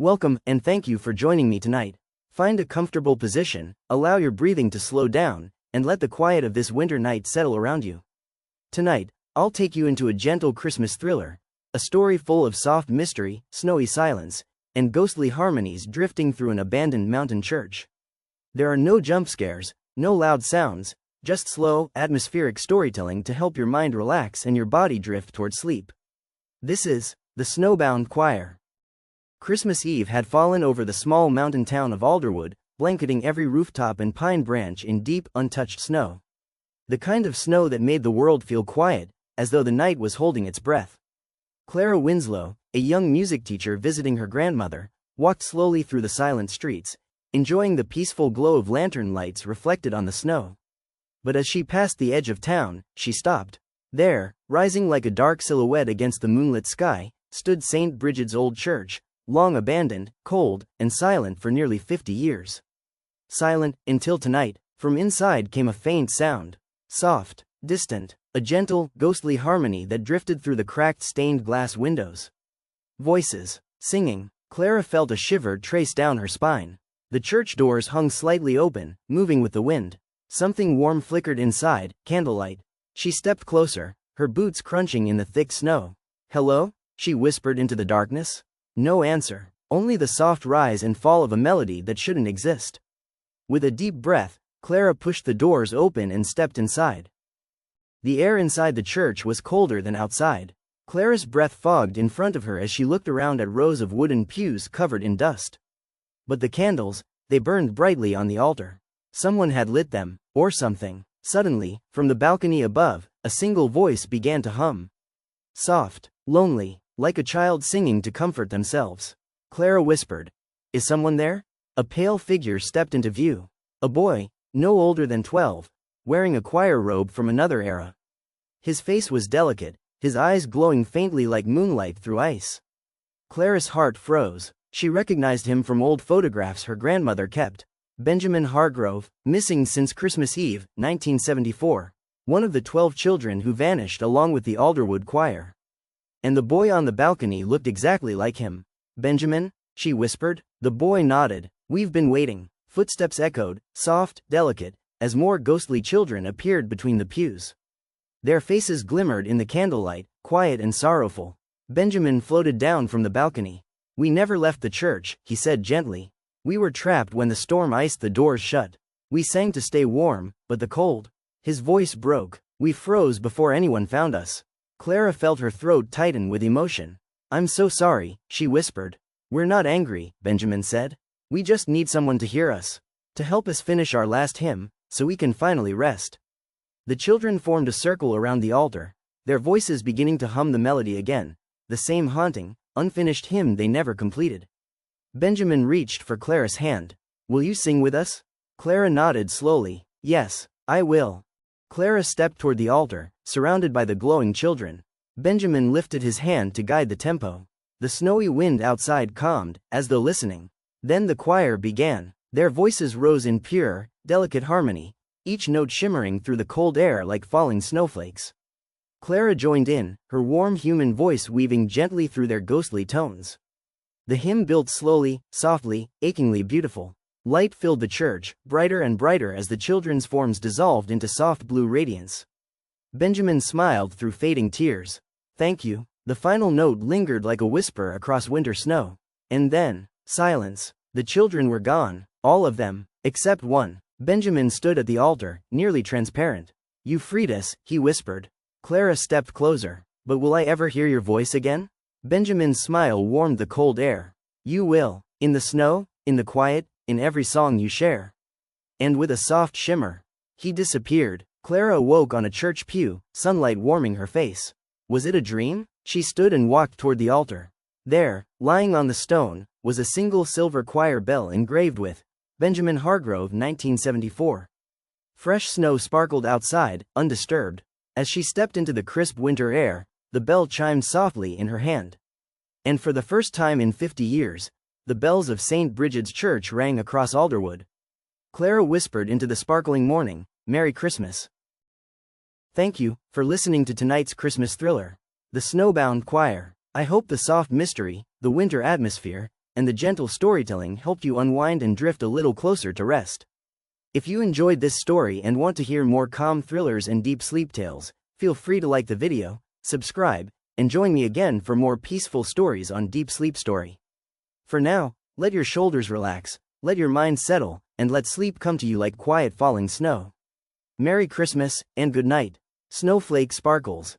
Welcome, and thank you for joining me tonight. Find a comfortable position, allow your breathing to slow down, and let the quiet of this winter night settle around you. Tonight, I'll take you into a gentle Christmas thriller, a story full of soft mystery, snowy silence, and ghostly harmonies drifting through an abandoned mountain church. There are no jump scares, no loud sounds, just slow, atmospheric storytelling to help your mind relax and your body drift toward sleep. This is the Snowbound Choir. Christmas Eve had fallen over the small mountain town of Alderwood, blanketing every rooftop and pine branch in deep, untouched snow. The kind of snow that made the world feel quiet, as though the night was holding its breath. Clara Winslow, a young music teacher visiting her grandmother, walked slowly through the silent streets, enjoying the peaceful glow of lantern lights reflected on the snow. But as she passed the edge of town, she stopped. There, rising like a dark silhouette against the moonlit sky, stood St. Bridget's old church, long abandoned, cold, and silent for nearly 50 years. Silent, until tonight, from inside came a faint sound. Soft, distant, a gentle, ghostly harmony that drifted through the cracked stained glass windows. Voices, singing. Clara felt a shiver trace down her spine. The church doors hung slightly open, moving with the wind. Something warm flickered inside, candlelight. She stepped closer, her boots crunching in the thick snow. "Hello?" she whispered into the darkness. No answer, only the soft rise and fall of a melody that shouldn't exist. With a deep breath, Clara pushed the doors open and stepped inside. The air inside the church was colder than outside. Clara's breath fogged in front of her as she looked around at rows of wooden pews covered in dust. But the candles, they burned brightly on the altar. Someone had lit them, or something. Suddenly, from the balcony above, a single voice began to hum. Soft, lonely, like a child singing to comfort themselves. Clara whispered, "Is someone there?" A pale figure stepped into view. A boy, no older than 12, wearing a choir robe from another era. His face was delicate, his eyes glowing faintly like moonlight through ice. Clara's heart froze. She recognized him from old photographs her grandmother kept. Benjamin Hargrove, missing since Christmas Eve, 1974. One of the 12 children who vanished along with the Alderwood Choir. And the boy on the balcony looked exactly like him. "Benjamin?" she whispered. The boy nodded. "We've been waiting." Footsteps echoed, soft, delicate, as more ghostly children appeared between the pews. Their faces glimmered in the candlelight, quiet and sorrowful. Benjamin floated down from the balcony. "We never left the church," he said gently. "We were trapped when the storm iced the doors shut. We sang to stay warm, but the cold." His voice broke. "We froze before anyone found us." Clara felt her throat tighten with emotion. "I'm so sorry," she whispered. "We're not angry," Benjamin said. "We just need someone to hear us. To help us finish our last hymn, so we can finally rest." The children formed a circle around the altar, their voices beginning to hum the melody again, the same haunting, unfinished hymn they never completed. Benjamin reached for Clara's hand. "Will you sing with us?" Clara nodded slowly. "Yes, I will." Clara stepped toward the altar, surrounded by the glowing children. Benjamin lifted his hand to guide the tempo. The snowy wind outside calmed, as though listening. Then the choir began. Their voices rose in pure, delicate harmony, each note shimmering through the cold air like falling snowflakes. Clara joined in, her warm human voice weaving gently through their ghostly tones. The hymn built slowly, softly, achingly beautiful. Light filled the church, brighter and brighter as the children's forms dissolved into soft blue radiance. Benjamin smiled through fading tears. "Thank you." The final note lingered like a whisper across winter snow. And then, silence. The children were gone, all of them, except one. Benjamin stood at the altar, nearly transparent. "You freed us," he whispered. Clara stepped closer. "But will I ever hear your voice again?" Benjamin's smile warmed the cold air. "You will. In the snow, in the quiet, in every song you share." And with a soft shimmer, he disappeared. Clara awoke on a church pew, sunlight warming her face. Was it a dream? She stood and walked toward the altar. There, lying on the stone, was a single silver choir bell engraved with Benjamin Hargrove, 1974. Fresh snow sparkled outside, undisturbed. As she stepped into the crisp winter air, the bell chimed softly in her hand. And for the first time in 50 years, the bells of St. Bridget's Church rang across Alderwood. Clara whispered into the sparkling morning, "Merry Christmas." Thank you for listening to tonight's Christmas thriller, The Snowbound Choir. I hope the soft mystery, the winter atmosphere, and the gentle storytelling helped you unwind and drift a little closer to rest. If you enjoyed this story and want to hear more calm thrillers and deep sleep tales, feel free to like the video, subscribe, and join me again for more peaceful stories on Deep Sleep Story. For now, let your shoulders relax, let your mind settle, and let sleep come to you like quiet falling snow. Merry Christmas, and good night. Snowflake sparkles.